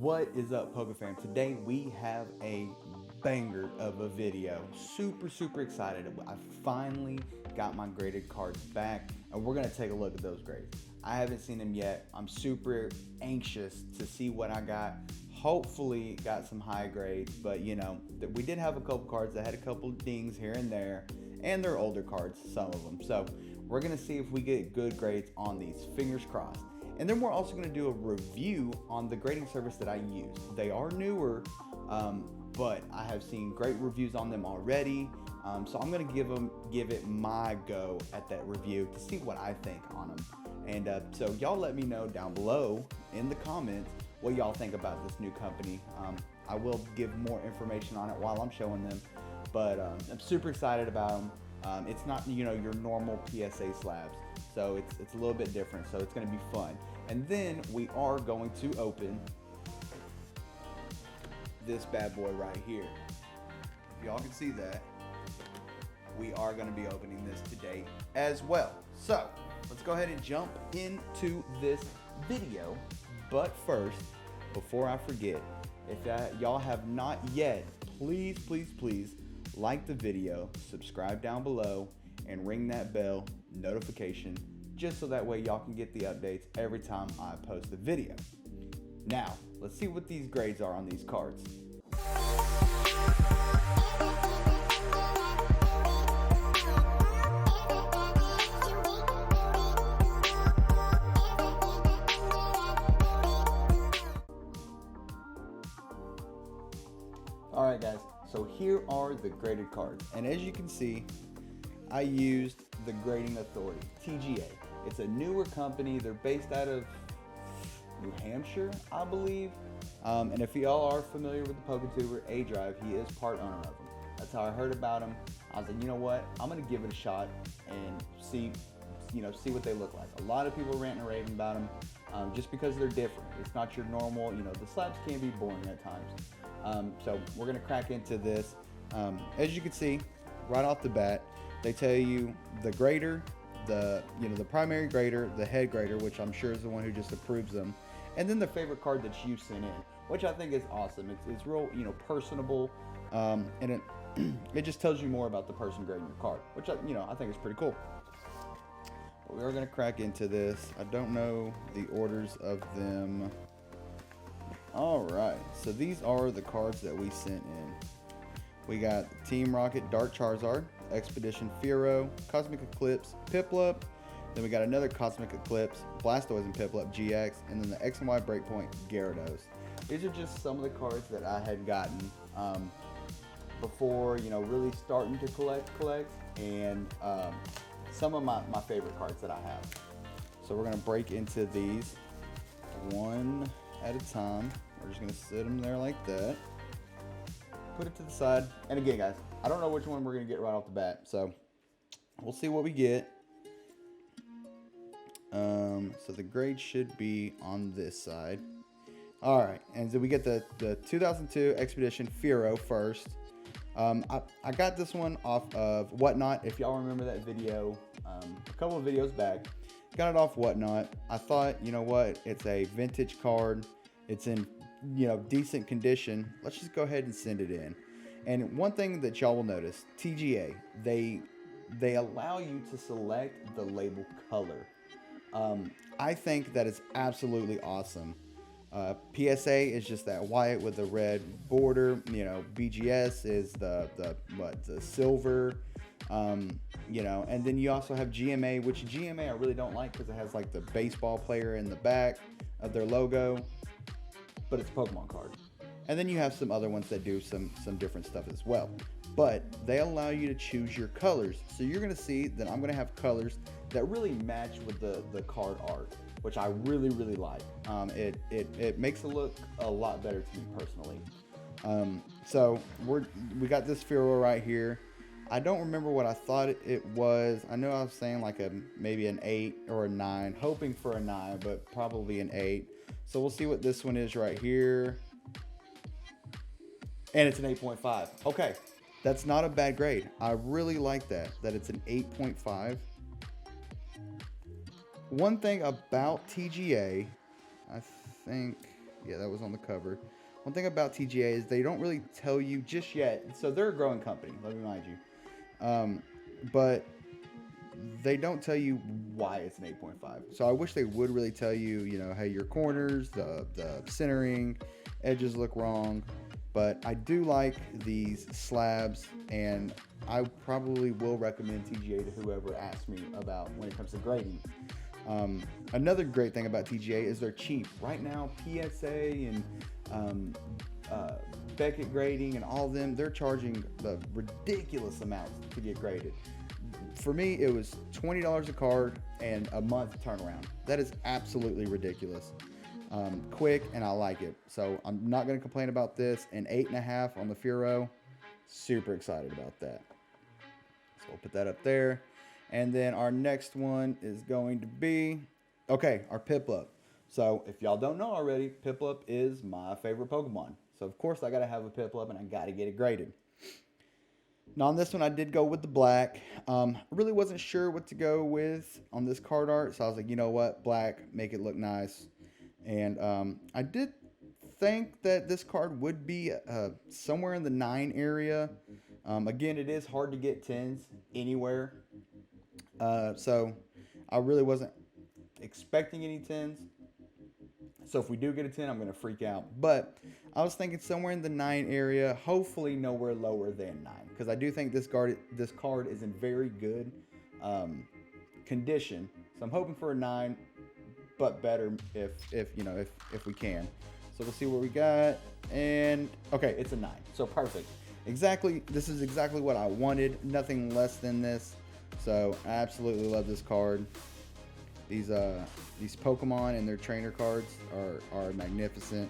What is up, Poke fam? Today we have a banger of a video. Super excited. I finally got my graded cards back and we're gonna take a look at those grades. I haven't seen them yet. I'm super anxious to see what I got. Hopefully got some high grades, but you know, we did have a couple cards that had a couple dings here and there, and they're older cards, some of them. So we're gonna see if we get good grades on these, fingers crossed. And then we're also going to do a review on the grading service that I use. They are newer, but I have seen great reviews on them already. So I'm going to give it my go at that review to see what I think on them. And so y'all let me know down below in the comments what y'all think about this new company. I will give more information on it while I'm showing them, but I'm super excited about them. It's not, you know, your normal PSA slabs. So it's a little bit different, so it's going to be fun. And then we are going to open this bad boy right here. If y'all can see that, we are going to be opening this today as well. So let's go ahead and jump into this video. But first, before I forget, if y'all have not yet, please like the video, subscribe down below, and ring that bell notification just so that way y'all can get the updates every time I post a video. Now, let's see what these grades are on these cards. Alright guys, so here are the graded cards, and as you can see, I used the Grading Authority, TGA. It's a newer company. They're based out of New Hampshire, I believe. And if y'all are familiar with the PokeTuber, A-Drive, he is part owner of them. That's how I heard about him. I was like, you know what? I'm gonna give it a shot and see what they look like. A lot of people rant and rave about them just because they're different. It's not your normal, you know, the slabs can be boring at times. So we're gonna crack into this. As you can see, right off the bat, they tell you the grader, the primary grader, the head grader, which I'm sure is the one who just approves them, and then the favorite card that you sent in, which I think is awesome. It's real, personable, and it just tells you more about the person grading your card, which I think is pretty cool. But we are gonna crack into this. I don't know the orders of them. All right, so these are the cards that we sent in. We got Team Rocket Dark Charizard, Expedition Fearow, Cosmic Eclipse Piplup, then we got another Cosmic Eclipse, Blastoise and Piplup GX, and then the X and Y Breakpoint Gyarados. These are just some of the cards that I had gotten before, really starting to collect, and some of my favorite cards that I have. So we're gonna break into these one at a time. We're just gonna sit them there like that. Put it to the side, and again guys, I don't know which one we're gonna get right off the bat, so we'll see what we get. So the grade should be on this side. All right, and so we get the 2002 Expedition Fearow first. I got this one off of Whatnot. If y'all remember that video, a couple of videos back, got it off Whatnot. I thought, you know what, it's a vintage card, it's in decent condition, let's just go ahead and send it in. And one thing that y'all will notice, TGA, they allow you to select the label color. I think that is absolutely awesome. PSA is just that white with the red border. BGS is the silver. And then you also have GMA, which GMA I really don't like because it has like the baseball player in the back of their logo, but it's a Pokemon card. And then you have some other ones that do some different stuff as well. But they allow you to choose your colors. So you're gonna see that I'm gonna have colors that really match with the card art, which I really like. It makes it look a lot better to me personally. So we got this Fearow right here. I don't remember what I thought it was. I know I was saying like maybe an 8 or a 9, hoping for a 9, but probably an 8. So we'll see what this one is right here. And it's an 8.5. Okay, that's not a bad grade. I really like that it's an 8.5. One thing about TGA, I think Yeah, that was on the cover. One thing about TGA is they don't really tell you just yet. So they're a growing company, let me remind you. But they don't tell you why it's an 8.5. So I wish they would really tell you, you know, hey, your corners, the centering, edges look wrong. But I do like these slabs, and I probably will recommend TGA to whoever asks me about when it comes to grading. Another great thing about TGA is they're cheap. Right now, PSA and Beckett grading and all of them, they're charging the ridiculous amounts to get graded. For me, it was $20 a card and a month turnaround. That is absolutely ridiculous. Quick, and I like it. So I'm not going to complain about this. An 8.5 on the Furo. Super excited about that. So we'll put that up there. And then our next one is going to be, okay, our Piplup. So if y'all don't know already, Piplup is my favorite Pokemon. So of course I got to have a Piplup, and I got to get it graded. Now on this one, I did go with the black. I really wasn't sure what to go with on this card art. So I was like, you know what, black, make it look nice. And I did think that this card would be somewhere in the 9 area. Again, it is hard to get 10s anywhere. So I really wasn't expecting any 10s. So if we do get a 10, I'm going to freak out. But I was thinking somewhere in the 9 area, hopefully nowhere lower than 9. Because I do think this card is in very good condition. So I'm hoping for a 9, but better if we can. So we'll see what we got. And okay, it's a 9. So perfect. Exactly, this is exactly what I wanted. Nothing less than this. So I absolutely love this card. These Pokemon and their trainer cards are magnificent.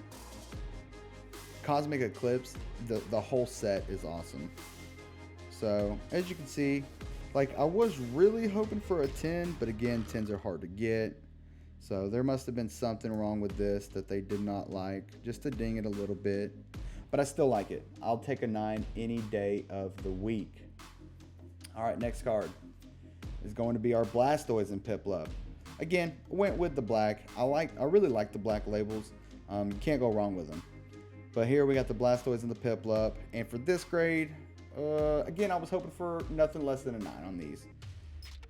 Cosmic Eclipse, the whole set is awesome. So as you can see, like I was really hoping for a 10, but again, 10s are hard to get. So there must have been something wrong with this that they did not like, just to ding it a little bit. But I still like it. I'll take a 9 any day of the week. All right, next card is going to be our Blastoise and Piplup. Again, went with the black. I really like the black labels. Can't go wrong with them. But here we got the Blastoise and the Piplup. And for this grade, again, I was hoping for nothing less than a 9 on these.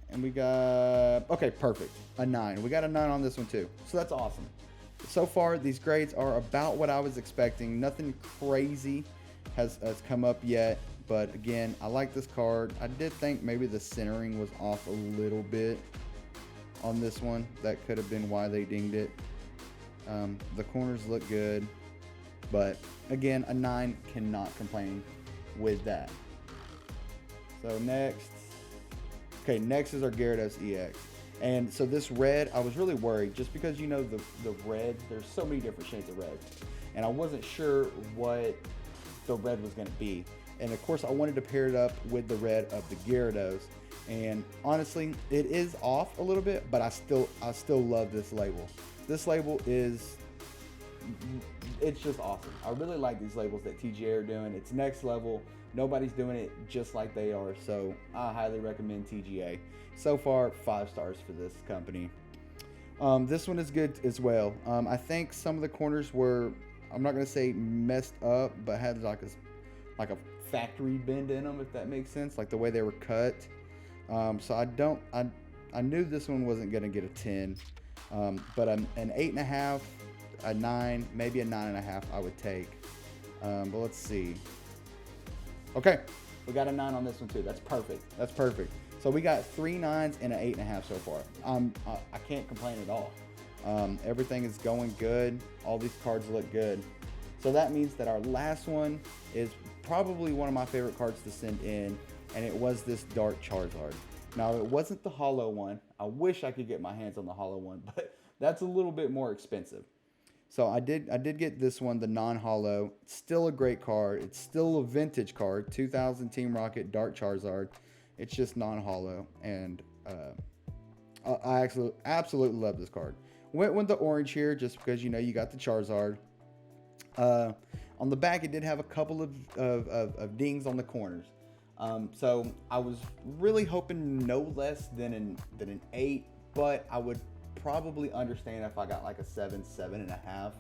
And we got, okay, perfect, a 9. We got a 9 on this one too. So that's awesome. So far, these grades are about what I was expecting. Nothing crazy has come up yet. But again, I like this card. I did think maybe the centering was off a little bit on this one. That could have been why they dinged it. The corners look good. But again, a 9, cannot complain with that. So next. Okay, next is our Gyarados EX. And so this red, I was really worried just because, you know, the red, there's so many different shades of red. And I wasn't sure what the red was going to be. And of course, I wanted to pair it up with the red of the Gyarados. And honestly, it is off a little bit, but I still love this label. This label is, it's just awesome. I really like these labels that TGA are doing. It's next level. Nobody's doing it just like they are. So I highly recommend TGA. So far, 5 stars for this company. This one is good as well. I think some of the corners were, I'm not going to say messed up, but had like a factory bend in them, if that makes sense, like the way they were cut. So I knew this one wasn't going to get a 10, but an 8.5, a 9, maybe a 9.5 I would take. But let's see. Okay, we got a 9 on this one too. That's perfect. That's perfect. So we got 3 9s and an 8.5 so far. I can't complain at all. Everything is going good. All these cards look good. So that means that our last one is probably one of my favorite cards to send in, and it was this Dark Charizard. Now, it wasn't the hollow one. I wish I could get my hands on the hollow one, but that's a little bit more expensive. So I did get this one, the non-hollow. It's still a great card. It's still a vintage card, 2000 Team Rocket Dark Charizard. It's just non-hollow, and I absolutely love this card. Went with the orange here just because, you know, you got the Charizard. On the back, it did have a couple of dings on the corners. So I was really hoping no less than an 8, but I would probably understand if I got like a 7, 7.5.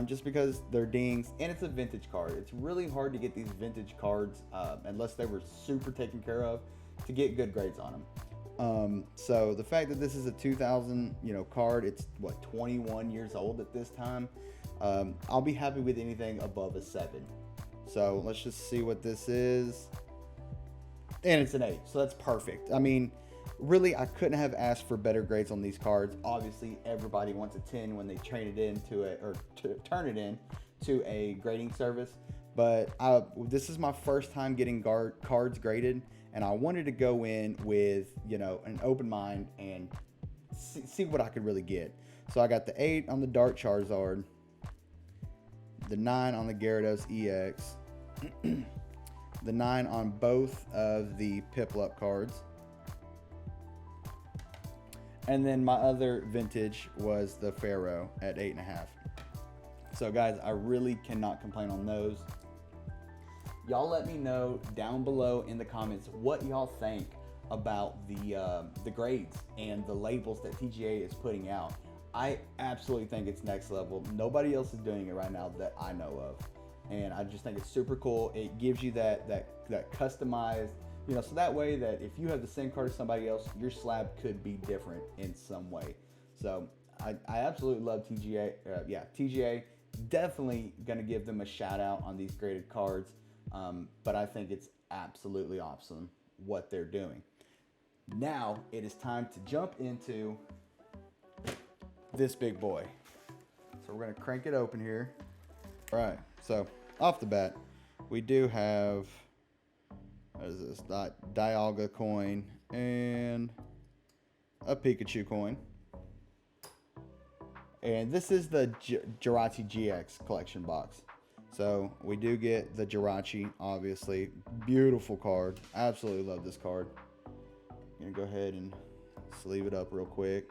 just because they're dings and it's a vintage card. It's really hard to get these vintage cards unless they were super taken care of to get good grades on them. So the fact that this is a 2000 card, it's what, 21 years old at this time. I'll be happy with anything above a 7. So let's just see what this is. And it's an 8, so that's perfect. I mean, really, I couldn't have asked for better grades on these cards. Obviously, everybody wants a 10 when they train it into it or turn it in to a grading service. But this is my first time getting cards graded, and I wanted to go in with an open mind and see what I could really get. So I got the 8 on the Dark Charizard, the 9 on the Gyarados EX, the 9 on both of the Piplup cards. And then my other vintage was the Pharaoh at 8.5. So guys, I really cannot complain on those. Y'all let me know down below in the comments what y'all think about the grades and the labels that TGA is putting out. I absolutely think it's next level. Nobody else is doing it right now that I know of. And I just think it's super cool. It gives you that customized, so that way that if you have the same card as somebody else, your slab could be different in some way. So I absolutely love TGA. TGA, definitely gonna give them a shout out on these graded cards. But I think it's absolutely awesome what they're doing. Now it is time to jump into this big boy. So we're gonna crank it open here. All right, so off the bat, we do have, what is this, Dialga coin and a Pikachu coin. And this is the Jirachi GX Collection box. So we do get the Jirachi, obviously. Beautiful card. Absolutely love this card. I'm gonna go ahead and sleeve it up real quick.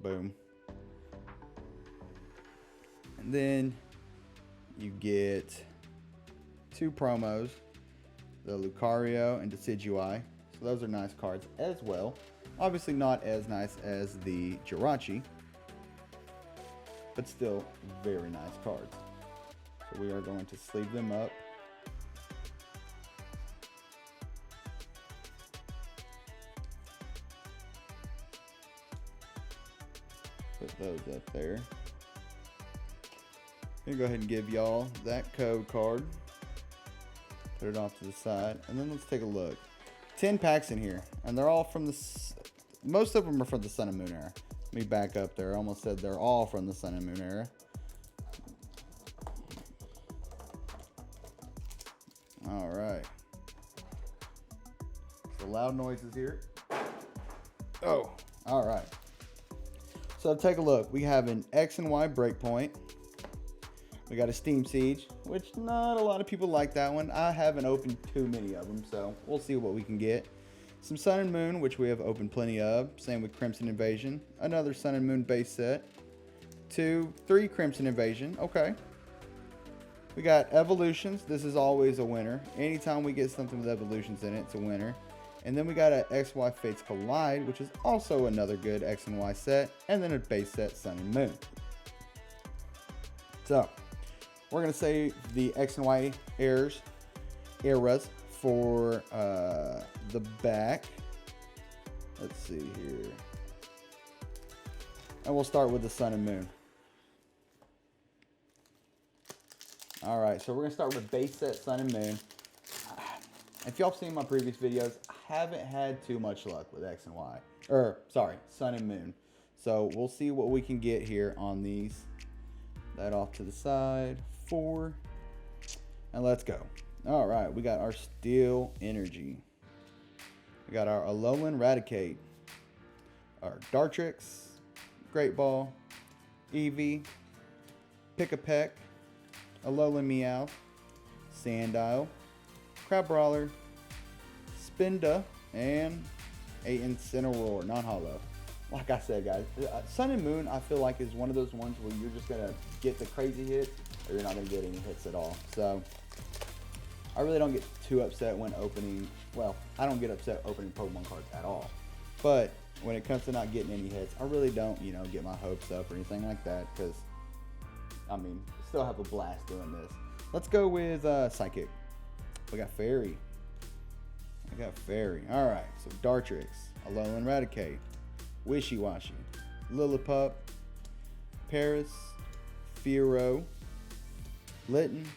Boom. And then you get 2 promos, the Lucario and Decidueye. So those are nice cards as well. Obviously not as nice as the Jirachi, but still very nice cards. So we are going to sleeve them up. Put those up there. I'm gonna go ahead and give y'all that code card. Put it off to the side, and then let's take a look. 10 packs in here, and they're all from most of them are from the Sun and Moon era. Let me back up there. I almost said they're all from the Sun and Moon era. All right. So loud noises here. Oh, all right. So take a look. We have an X and Y breakpoint. We got a Steam Siege, which not a lot of people like that one. I haven't opened too many of them, so we'll see what we can get. Some Sun and Moon, which we have opened plenty of. Same with Crimson Invasion. Another Sun and Moon base set. 3 Crimson Invasion. Okay. We got Evolutions. This is always a winner. Anytime we get something with Evolutions in it, it's a winner. And then we got a XY Fates Collide, which is also another good X and Y set. And then a base set Sun and Moon. So we're going to save the X and Y eras for the back. Let's see here. And we'll start with the Sun and Moon. All right, so we're going to start with base set Sun and Moon. If y'all have seen my previous videos, I haven't had too much luck with X and Y. Sun and Moon. So we'll see what we can get here on these. That off to the side. 4. And let's go. All right, we got our Steel Energy. We got our Alolan Raticate. Our Dartrix. Great Ball. Eevee. Pick-a-Peck. Alolan Meowth. Sandile. Crabrawler. Spinda. And a Incineroar, non-holo. Like I said, guys, Sun and Moon, I feel like, is one of those ones where you're just going to get the crazy hits or you're not going to get any hits at all. So I really don't get too upset when opening, well, I don't get upset opening Pokemon cards at all. But when it comes to not getting any hits. I really don't, you know, get my hopes up or anything like that because, I mean, still have a blast doing this. Let's go with Psychic. We got Fairy. All right, so Dartrix, Alolan Raticate, Wishy Washy, Lillipup, Paris, Fearow, Litten,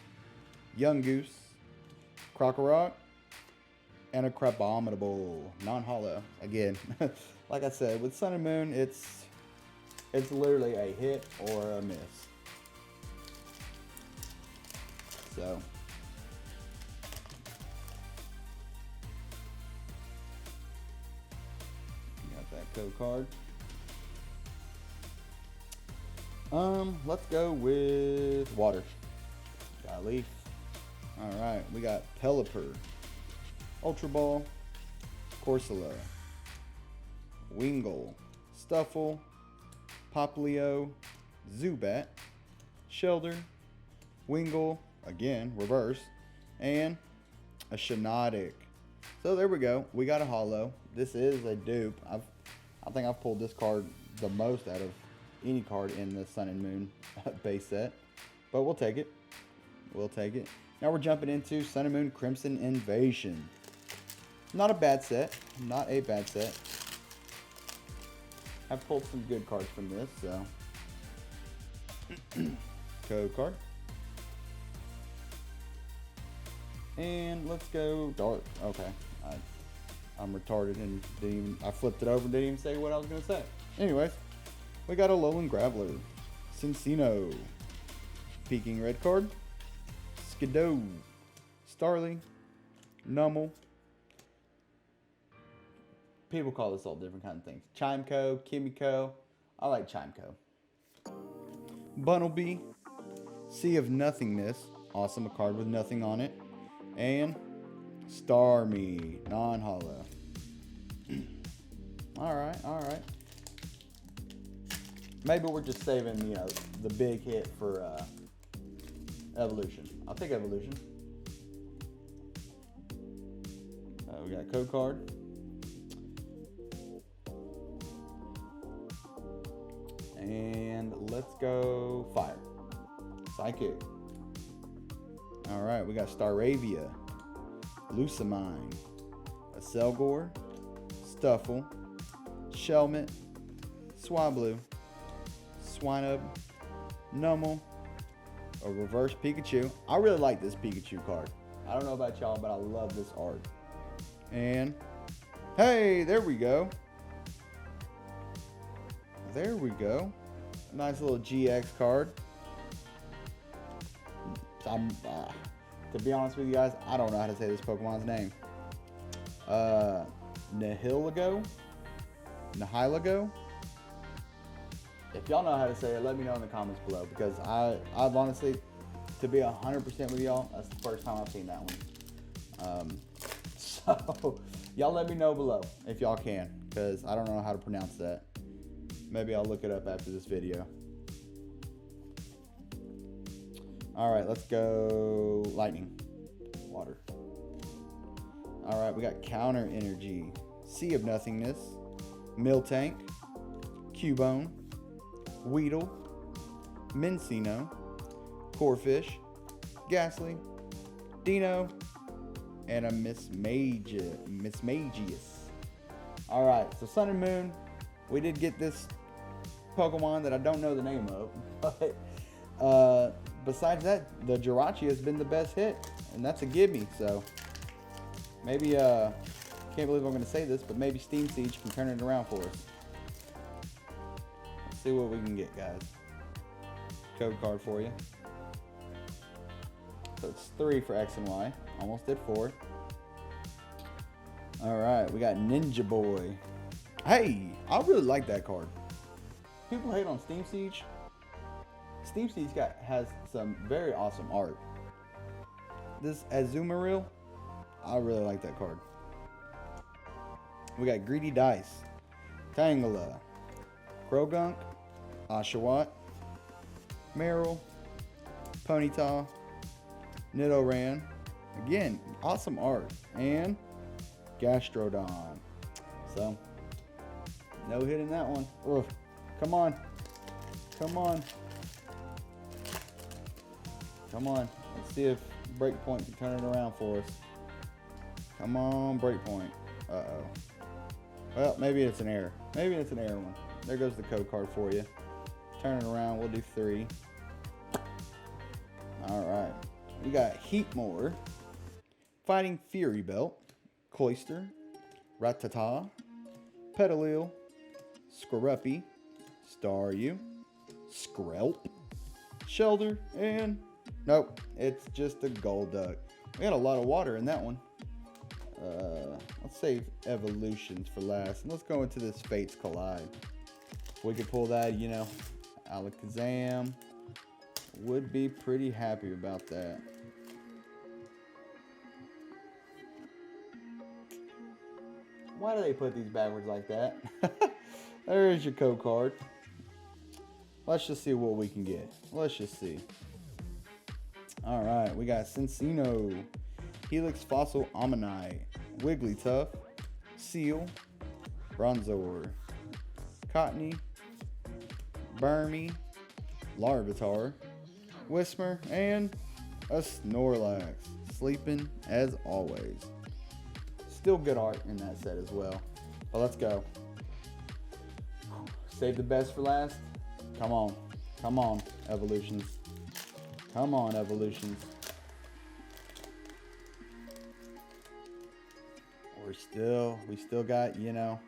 Yungoos, Crocorock, and a Crabominable, non-holo. Again, like I said, with Sun and Moon, it's literally a hit or a miss. So, got that code card. Let's go with Water. Got Leaf. All right, we got Pelipper, Ultra Ball, Corsola, Wingull, Stuffle, Poplio, Zubat, Shelter, Wingull, again, reverse, and a Shiinotic. So there we go. We got a holo. This is a dupe. I think I've pulled this card the most out of any card in the Sun and Moon base set. But we'll take it. Now we're jumping into Sun and Moon Crimson Invasion. Not a bad set. I've pulled some good cards from this, so. Code card. And let's go dark. Okay. I'm retarded and I flipped it over and didn't even say what I was going to say. Anyways, we got a Alolan Graveler, Cincino, Peking Red card, Skidoo, Starly, Numel. People call this all different kind of things. Chimeco, Kimiko. I like Chimeco. Bunnelby, Sea of Nothingness. Awesome, a card with nothing on it. And Starmie, non-holo. Alright. Maybe we're just saving, you know, the big hit for Evolution. I'll take Evolution. We got a code card. And let's go Fire. Psychic. Alright, we got Staravia, Lucamine, a Selgor, Stuffle, Shelmet, Swablu, Swinub, Numel, a reverse Pikachu. I really like this Pikachu card. I don't know about y'all, but I love this art. And, hey, there we go. Nice little GX card. To be honest with you guys, I don't know how to say this Pokemon's name. Nihilego? If y'all know how to say it, let me know in the comments below, because I've honestly, to be 100% with y'all, that's the first time I've seen that one. So y'all let me know below if y'all can, because I don't know how to pronounce that. Maybe I'll look it up after this video. Alright, let's go Lightning. Water. Alright, we got Counter Energy, Sea of Nothingness, Miltank, Cubone, Weedle, Minccino, Corphish, Ghastly, Dino, and a Mismagius. Alright, so Sun and Moon, we did get this Pokemon that I don't know the name of, but besides that, the Jirachi has been the best hit, and that's a gimme. So maybe, can't believe I'm going to say this, but maybe Steam Siege can turn it around for us. Let's see what we can get, guys. Code card for you. So it's 3 for X and Y. Almost did 4. Alright, we got Ninja Boy. Hey, I really like that card. People hate on Steam Siege. Steam Siege has some very awesome art. This Azumarill, I really like that card. We got Greedy Dice, Tangela, Krogunk, Oshawott, Meryl, Ponyta, Nidoran. Again, awesome art. And Gastrodon. So, No hit in that one. Ugh. Come on. Come on. Come on. Let's see if Breakpoint can turn it around for us. Come on, Breakpoint. Uh-oh. Well, maybe it's an error. Maybe it's an error one. There goes the code card for you. Turn it around. We'll do 3. All right. We got Heatmore, Fighting Fury Belt, Cloister, Ratata, Petalil, Squirreppi, Staryu, Skrelp, Shelder, and nope, it's just a Golduck. We got a lot of water in that one. Let's save evolutions for last. And let's go into this Fates Collide. If we could pull that, you know, Alakazam, would be pretty happy about that. Why do they put these backwards like that? There's your code card. Let's just see what we can get. Let's just see. All right, we got Cincino, Helix Fossil Ammonite, Wigglytuff, Seal, Bronzor, Cottony, Burmy, Larvitar, Whisper, and a Snorlax. Sleeping as always. Still good art in that set as well. But let's go. Save the best for last. Come on. Come on, evolutions. Come on, evolutions. We still got, you know,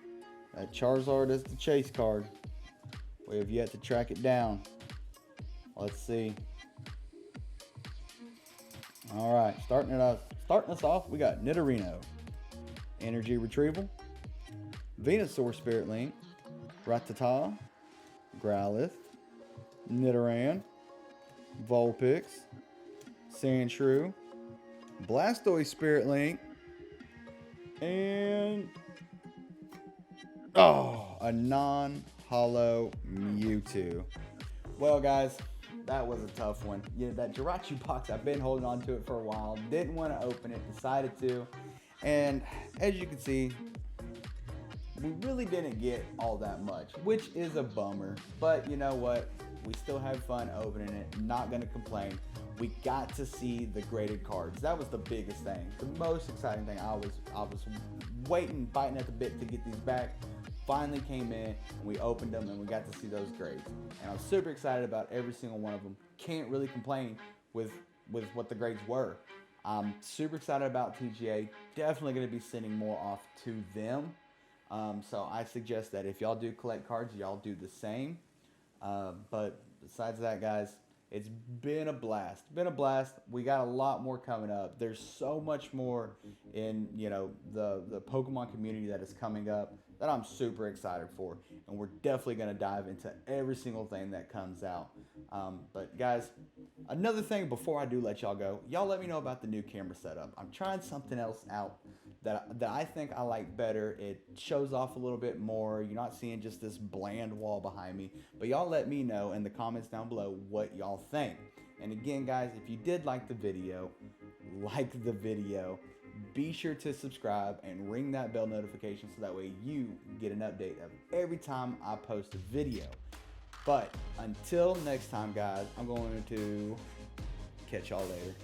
that Charizard as the chase card. We have yet to track it down. Let's see. All right, starting us off, we got Nidorino, Energy Retrieval, Venusaur Spirit Link, Rattata, Growlithe, Nidoran, Vulpix, Sandshrew, Blastoise Spirit Link, and a non-holo Mewtwo. Well, guys, that was a tough one. Yeah, that Jirachi box, I've been holding on to it for a while. Didn't want to open it, decided to. And as you can see, we really didn't get all that much, which is a bummer. But you know what? We still had fun opening it. Not going to complain. We got to see the graded cards. That was the biggest thing. The most exciting thing. I was waiting, biting at the bit to get these back. Finally came in, and we opened them, and we got to see those grades. And I'm super excited about every single one of them. Can't really complain with what the grades were. I'm super excited about TGA. Definitely going to be sending more off to them. So I suggest that if y'all do collect cards, y'all do the same. But besides that, guys, it's been a blast. We got a lot more coming up. There's so much more in, you know, the Pokemon community that is coming up that I'm super excited for. And we're definitely going to dive into every single thing that comes out. But guys, another thing before I do let y'all go, y'all let me know about the new camera setup. I'm trying something else out that I think I like better. It shows off a little bit more. You're not seeing just this bland wall behind me. But y'all let me know in the comments down below what y'all think. And again, guys, if you did like the video, be sure to subscribe and ring that bell notification so that way you get an update of every time I post a video. But until next time, guys, I'm going to catch y'all later.